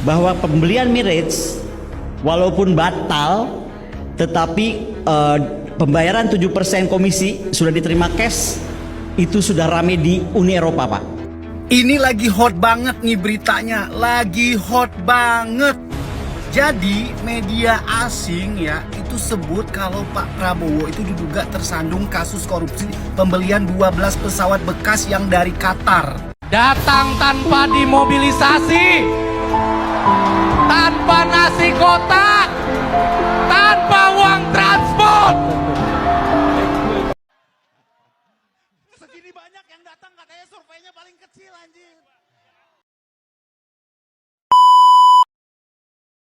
bahwa pembelian Mirage walaupun batal, tetapi pembayaran 7% komisi sudah diterima cash, itu sudah rame di Uni Eropa, Pak. Ini lagi hot banget nih beritanya, lagi hot banget. Jadi media asing ya itu sebut kalau Pak Prabowo itu diduga tersandung kasus korupsi pembelian 12 pesawat bekas yang dari Qatar. Datang tanpa dimobilisasi, tanpa nasi kotak, tanpa uang transport. Segini banyak yang datang katanya surveinya paling kecil anjir.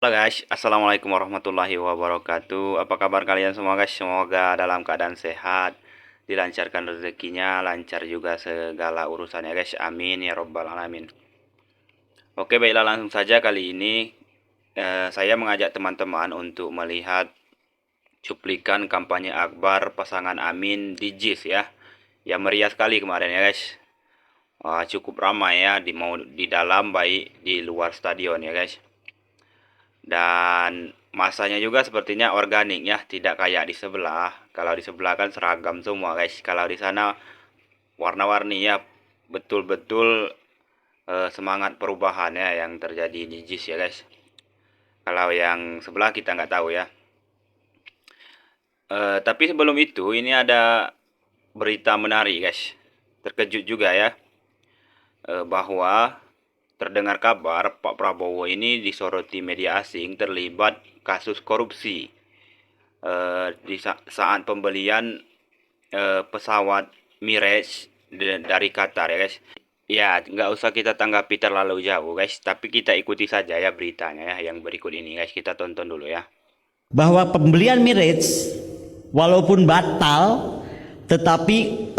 Halo guys, assalamualaikum warahmatullahi wabarakatuh. Apa kabar kalian semua guys? Semoga dalam keadaan sehat, dilancarkan rezekinya, lancar juga segala urusannya guys. Amin ya robbal alamin. Oke, baiklah langsung saja kali ini saya mengajak teman-teman untuk melihat cuplikan kampanye Akbar pasangan Amin di JIS ya. Ya meriah sekali kemarin ya guys. Wah, cukup ramai ya, mau di dalam baik di luar stadion ya guys. Dan masanya juga sepertinya organik ya, tidak kayak di sebelah. Kalau di sebelah kan seragam semua guys. Kalau di sana warna-warni ya, betul-betul semangat perubahan ya yang terjadi di JIS ya guys. Kalau yang sebelah kita nggak tahu ya. Tapi sebelum itu ini ada berita menarik guys. Terkejut juga ya, bahwa terdengar kabar Pak Prabowo ini disoroti media asing terlibat kasus korupsi di saat pembelian pesawat Mirage dari Qatar ya guys. Ya nggak usah kita tanggapi terlalu jauh guys, tapi kita ikuti saja ya beritanya ya yang berikut ini guys. Kita tonton dulu ya. Bahwa pembelian Mirage walaupun batal, tetapi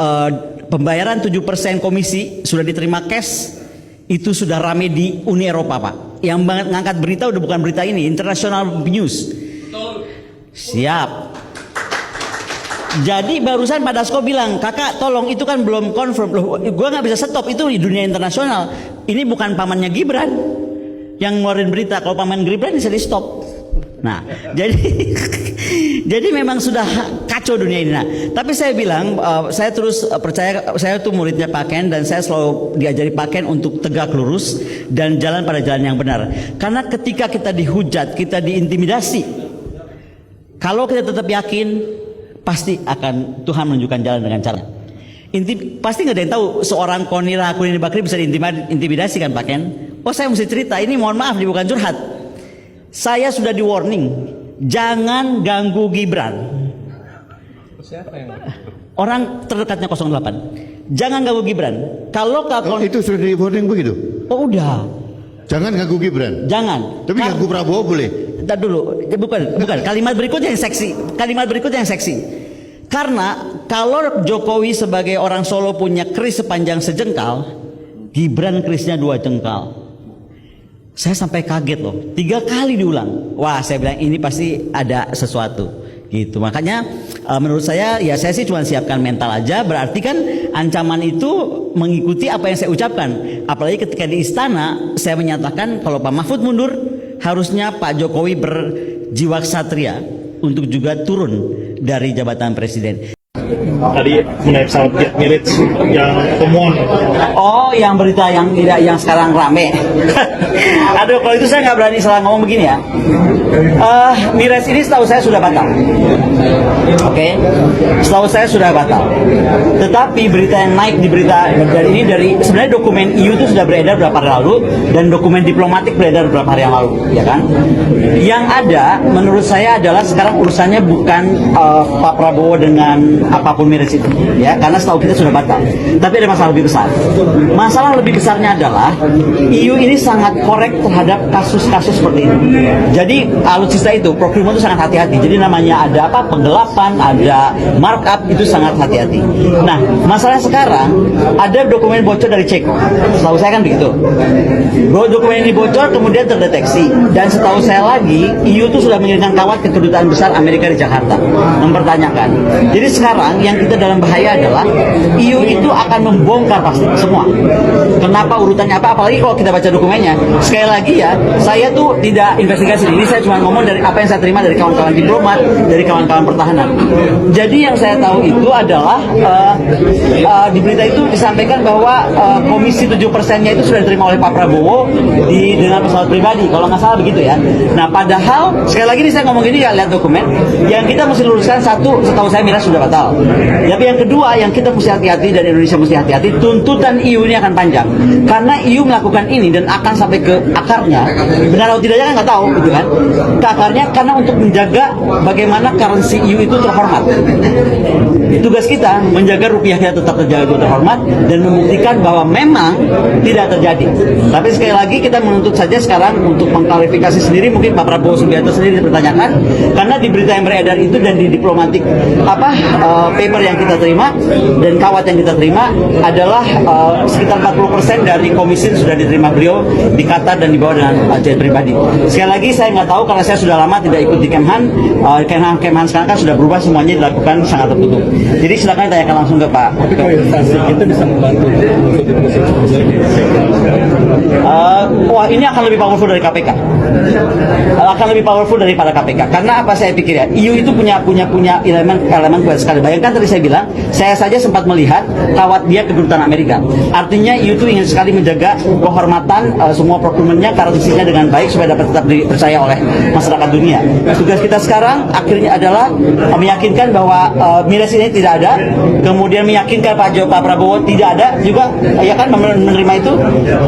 pembayaran 7% komisi sudah diterima cash, itu sudah rame di Uni Eropa, Pak. Yang ngangkat berita udah bukan berita ini, international news. Siap. Jadi barusan Pak Dasko bilang, kakak tolong itu kan belum confirm. Loh, gue nggak bisa stop, itu di dunia internasional. Ini bukan pamannya Gibran yang ngeluarin berita. Kalau paman Gibran bisa di stop. Nah, jadi memang sudah kacau dunia ini. Nah, tapi saya bilang, saya terus percaya, saya tuh muridnya Pak Ken dan saya selalu diajari Pak Ken untuk tegak lurus dan jalan pada jalan yang benar. Karena ketika kita dihujat, kita diintimidasi, kalau kita tetap yakin, pasti akan Tuhan menunjukkan jalan dengan cara. Pasti nggak ada yang tahu seorang Konira Kunini Bakri bisa diintimidasi kan Pak Ken? Oh, saya mesti cerita, ini mohon maaf, ini bukan curhat. Saya sudah di warning, jangan ganggu Gibran. Siapa yang? Orang terdekatnya 08. Jangan ganggu Gibran. Kalau itu sudah di warning begitu? Oh udah. Jangan ganggu Gibran. Jangan. Tapi ganggu Prabowo boleh. Entar dulu. Bukan. Kalimat berikutnya yang seksi. Kalimat berikutnya yang seksi. Karena kalau Jokowi sebagai orang Solo punya keris sepanjang sejengkal, Gibran kerisnya 2 jengkal. Saya sampai kaget loh, 3 kali diulang. Wah, saya bilang ini pasti ada sesuatu gitu. Makanya menurut saya ya saya sih cuma siapkan mental aja. Berarti kan ancaman itu mengikuti apa yang saya ucapkan. Apalagi ketika di istana saya menyatakan kalau Pak Mahfud mundur, harusnya Pak Jokowi berjiwa ksatria untuk juga turun dari jabatan presiden. Tadi menaik pesawat Mirage yang temuan. Oh, yang berita yang sekarang rame. Aduh, kalau itu saya nggak berani salah ngomong begini ya. Mirage ini setahu saya sudah batal. Oke, setahu saya sudah batal. Tetapi berita yang naik di berita dari sebenarnya dokumen EU itu sudah beredar beberapa hari lalu dan dokumen diplomatik beredar beberapa hari yang lalu, ya kan? Yang ada, menurut saya adalah sekarang urusannya bukan Pak Prabowo dengan apapun Mirage itu, ya, karena setahu kita sudah batal. Tapi ada masalah lebih besar. Masalah lebih besarnya adalah EU ini sangat korek terhadap kasus-kasus seperti ini. Jadi alutsista itu, procurement itu sangat hati-hati. Jadi namanya ada apa, penggelapan, ada markup, itu sangat hati-hati. Nah, masalah sekarang ada dokumen bocor dari Ceko. Setahu saya kan begitu. Dokumen ini bocor kemudian terdeteksi. Dan setahu saya lagi, EU itu sudah mengirimkan kawat ke kedutaan besar Amerika di Jakarta mempertanyakan. Jadi sekarang sekarang yang kita dalam bahaya adalah EU itu akan membongkar pasti semua. Kenapa urutannya apa? Apalagi kalau kita baca dokumennya. Sekali lagi ya, saya tuh tidak investigasi. Ini saya cuma ngomong dari apa yang saya terima dari kawan-kawan diplomat, dari kawan-kawan pertahanan. Jadi yang saya tahu itu adalah di berita itu disampaikan bahwa komisi 7%-nya itu sudah diterima oleh Pak Prabowo dengan pesawat pribadi. Kalau nggak salah begitu ya. Nah, padahal sekali lagi saya ngomong gini ya, lihat dokumen. Yang kita mesti luruskan satu, setahu saya Miras sudah batal. Tapi yang kedua, yang kita mesti hati-hati dan Indonesia mesti hati-hati, tuntutan EU ini akan panjang. Karena EU melakukan ini dan akan sampai ke akarnya, benar atau tidaknya kan nggak tahu, gitu kan? Ke akarnya karena untuk menjaga bagaimana currency EU itu terhormat. Tugas kita menjaga rupiah kita tetap terjaga terhormat dan membuktikan bahwa memang tidak terjadi. Tapi sekali lagi kita menuntut saja sekarang untuk mengklarifikasi sendiri, mungkin Pak Prabowo Subianto sendiri dipertanyakan, karena di berita yang beredar itu dan di diplomatik paper yang kita terima dan kawat yang kita terima adalah sekitar 40% dari komisi sudah diterima beliau di Qatar dan dibawa dengan jet pribadi. Sekali lagi saya nggak tahu karena saya sudah lama tidak ikut di Kemhan. Kemhan sekarang kan sudah berubah, semuanya dilakukan sangat tertutup. Jadi silakan tanyakan langsung ke Pak. Tapi kalau instansi kita bisa membantu Wah, ini akan lebih powerful dari KPK. Akan lebih powerful daripada KPK. Karena apa saya pikir ya, EU itu punya elemen kuat sekali. Bayangkan tadi saya bilang, saya saja sempat melihat kawat dia ke kedutaan Amerika. Artinya EU itu ingin sekali menjaga kehormatan semua procurement-nya, currency-nya dengan baik supaya dapat tetap dipercaya oleh masyarakat dunia. Tugas kita sekarang akhirnya adalah meyakinkan bahwa Miras ini tidak ada, kemudian meyakinkan Pak Prabowo tidak ada juga, ya kan, menerima itu,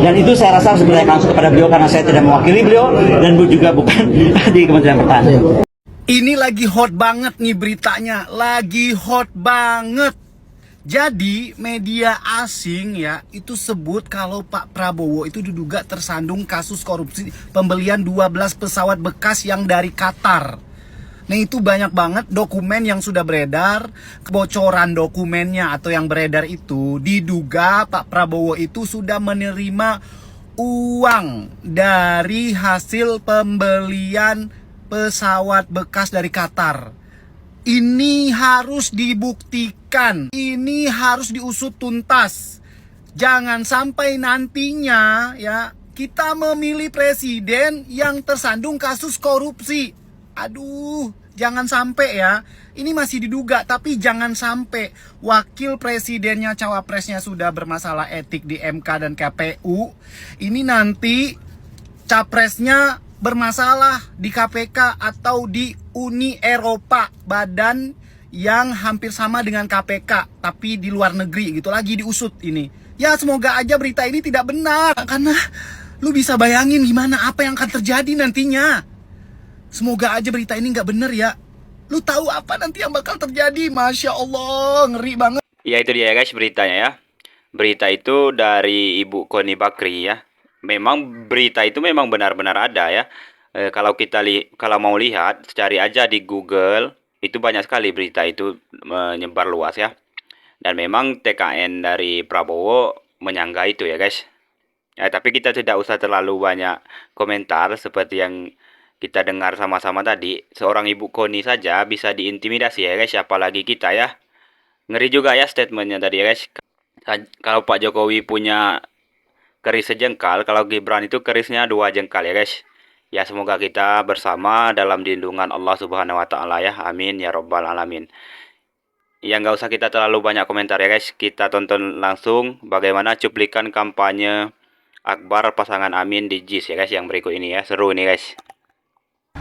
dan itu saya rasa sebenarnya langsung kepada beliau karena saya tidak mewakili beliau dan juga bukan di Kementerian Pertahanan. Ini lagi hot banget nih beritanya, lagi hot banget. Jadi media asing ya itu sebut kalau Pak Prabowo itu diduga tersandung kasus korupsi pembelian 12 pesawat bekas yang dari Qatar. Nah, itu banyak banget dokumen yang sudah beredar, kebocoran dokumennya atau yang beredar itu diduga Pak Prabowo itu sudah menerima uang dari hasil pembelian pesawat bekas dari Qatar. Ini harus dibuktikan, ini harus diusut tuntas. Jangan sampai nantinya ya kita memilih presiden yang tersandung kasus korupsi. Aduh, jangan sampai ya. Ini masih diduga, tapi jangan sampai wakil presidennya, cawapresnya sudah bermasalah etik di MK dan KPU. Ini nanti capresnya bermasalah di KPK atau di Uni Eropa, badan yang hampir sama dengan KPK, tapi di luar negeri gitu, lagi diusut ini. Ya semoga aja berita ini tidak benar, karena lu bisa bayangin gimana apa yang akan terjadi nantinya. Semoga aja berita ini nggak bener ya. Lu tahu apa nanti yang bakal terjadi? Masya Allah, ngeri banget. Ya itu dia guys beritanya ya. Berita itu dari Ibu Koni Bakri ya. Memang berita itu memang benar-benar ada ya. Kalau kalau mau lihat, cari aja di Google, itu banyak sekali berita itu menyebar luas ya. Dan memang TKN dari Prabowo menyangga itu ya guys. Ya, tapi kita tidak usah terlalu banyak komentar seperti yang kita dengar sama-sama tadi. Seorang Ibu Koni saja bisa diintimidasi ya guys, apalagi kita ya. Ngeri juga ya statementnya tadi ya guys. Kalau Pak Jokowi punya keris sejengkal, kalau Gibran itu kerisnya 2 jengkal ya guys. Ya semoga kita bersama dalam lindungan Allah Subhanahu wa taala ya. Amin ya robbal alamin. Ya nggak usah kita terlalu banyak komentar ya guys. Kita tonton langsung bagaimana cuplikan kampanye Akbar pasangan Amin di JIS ya guys, yang berikut ini ya. Seru ini guys.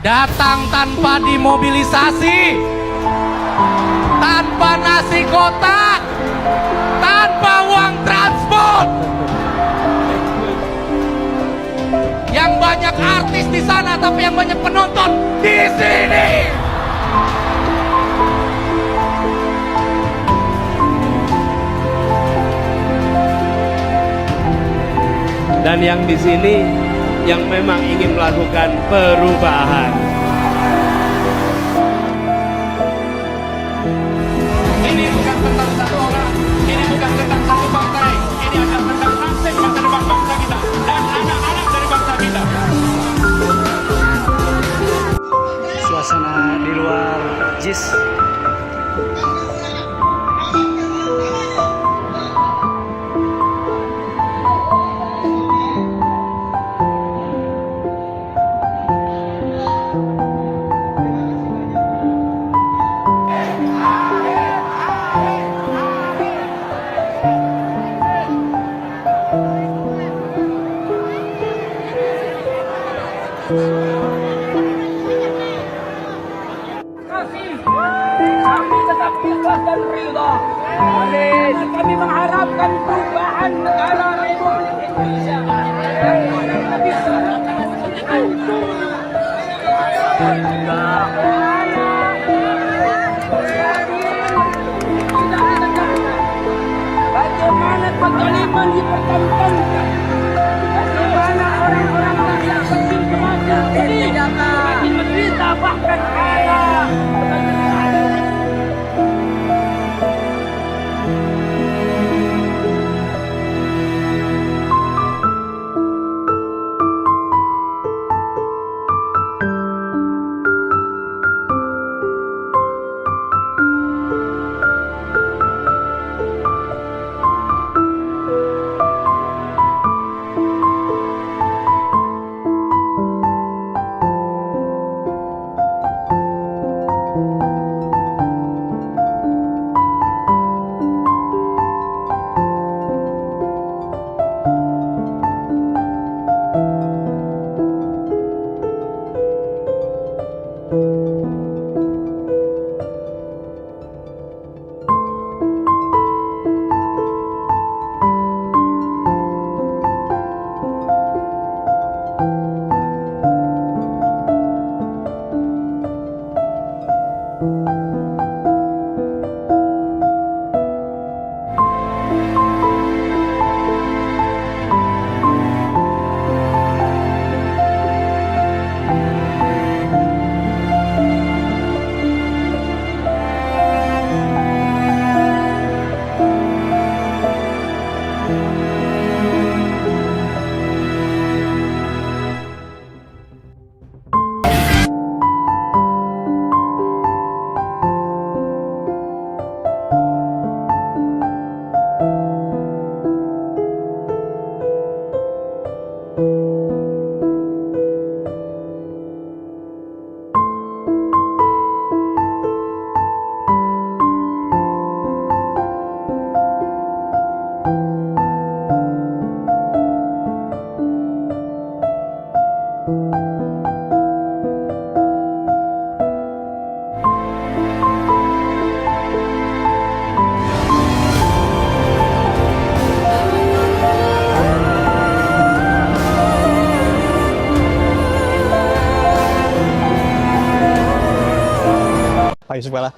Datang tanpa dimobilisasi, tanpa nasi kotak, tanpa uang transport. Yang banyak artis di sana, tapi yang banyak penonton di sini. Dan yang di sini yang memang ingin melakukan perubahan. Ini bukan tentang satu orang, ini bukan tentang satu partai, ini adalah tentang nasib masa depan bangsa kita dan anak-anak dari bangsa kita. Suasana di luar JIS Kami tetap ikhlas dan ridha. Kami mengharapkan perubahan negara Republik Indonesia. Bagaimana kezaliman dipertontonkan? Bagaimana orang-orang yang kecil semacam ini makin menderita bahkan kalah. Pak Yusuf Kala,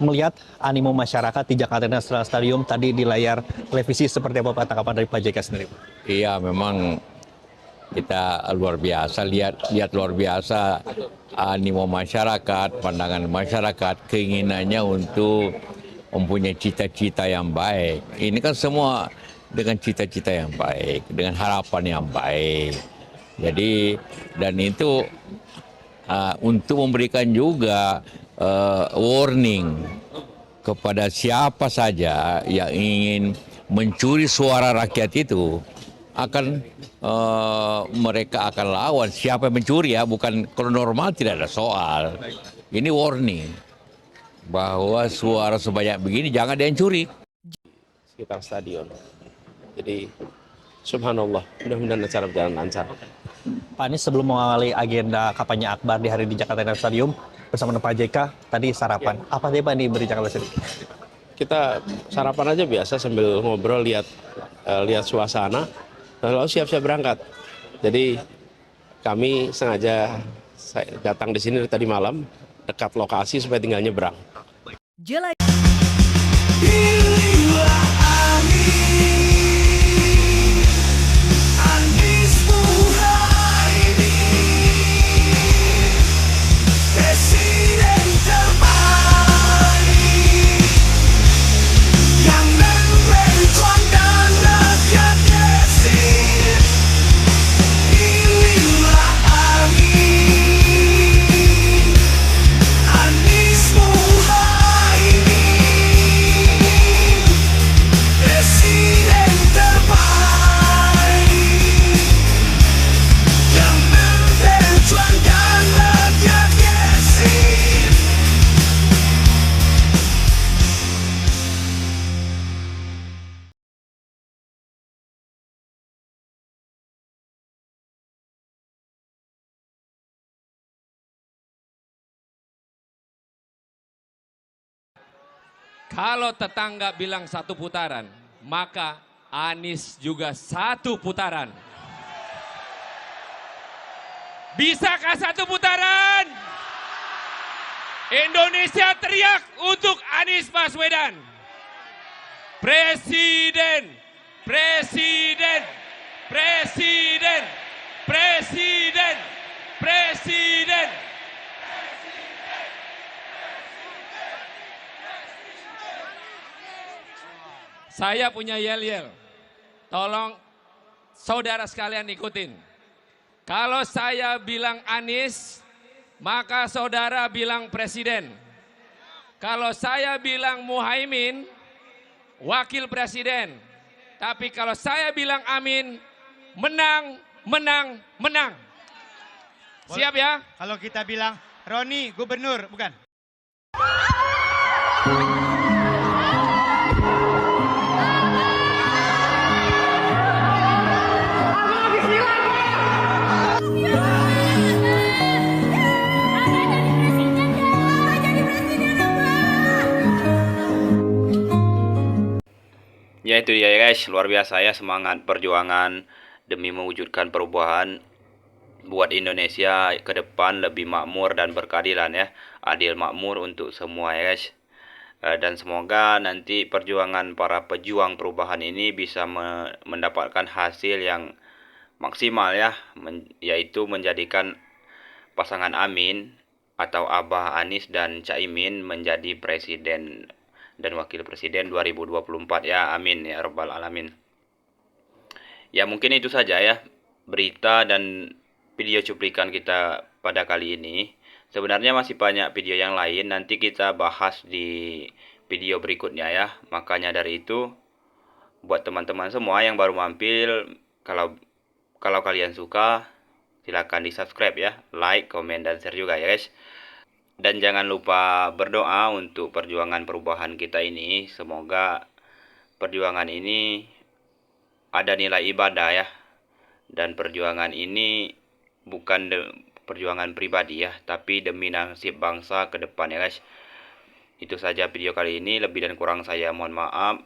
melihat animo masyarakat di Jakarta International Stadium tadi di layar televisi seperti apa Pak tanggapan dari Pak JK sendiri? Iya, memang kita luar biasa, lihat luar biasa animo masyarakat, pandangan masyarakat, keinginannya untuk mempunyai cita-cita yang baik. Ini kan semua dengan cita-cita yang baik, dengan harapan yang baik. Jadi, dan itu untuk memberikan juga warning kepada siapa saja yang ingin mencuri suara rakyat itu, akan mereka akan lawan siapa yang mencuri ya, bukan kalau normal tidak ada soal. Ini warning bahwa suara sebanyak begini jangan ada yang curi. Sekitar stadion. Jadi subhanallah, mudah-mudahan acara berjalan lancar. Pak Anies sebelum mengawali agenda kampanye akbar di hari di Jakarta International Stadium bersama dengan Pak JK tadi sarapan. Apa sih Pak nih beri Jakarta Stadium? Kita sarapan aja biasa sambil ngobrol, lihat suasana, lalu siap-siap berangkat. Jadi kami sengaja datang di sini tadi malam, dekat lokasi supaya tinggal nyebrang. Anies Muhaimin. Kalau tetangga bilang 1 putaran, maka Anies juga 1 putaran. Bisakah 1 putaran? Indonesia teriak untuk Anies Baswedan. Presiden, presiden, presiden, presiden, presiden. Saya punya yel-yel. Tolong saudara sekalian ikutin. Kalau saya bilang Anies, maka saudara bilang presiden. Kalau saya bilang Muhaimin, wakil presiden. Tapi kalau saya bilang Amin, menang, menang, menang. Siap ya? Kalau kita bilang Roni gubernur, bukan? Ya itu dia ya guys, luar biasa ya semangat perjuangan demi mewujudkan perubahan buat Indonesia ke depan lebih makmur dan berkeadilan ya. Adil makmur untuk semua ya guys. Dan semoga nanti perjuangan para pejuang perubahan ini bisa mendapatkan hasil yang maksimal ya, yaitu menjadikan pasangan Amin atau Abah Anies dan Caimin menjadi presiden dan wakil presiden 2024 ya, amin ya rabbal alamin. Ya mungkin itu saja ya berita dan video cuplikan kita pada kali ini. Sebenarnya masih banyak video yang lain, nanti kita bahas di video berikutnya ya. Makanya dari itu buat teman-teman semua yang baru mampir, kalau kalian suka silakan di subscribe ya, like, komen, dan share juga ya guys. Dan jangan lupa berdoa untuk perjuangan perubahan kita ini. Semoga perjuangan ini ada nilai ibadah ya. Dan perjuangan ini bukan perjuangan pribadi ya, tapi demi nasib bangsa ke depan ya guys. Itu saja video kali ini. Lebih dan kurang saya mohon maaf.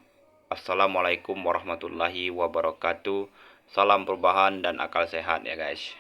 Assalamualaikum warahmatullahi wabarakatuh. Salam perubahan dan akal sehat ya guys.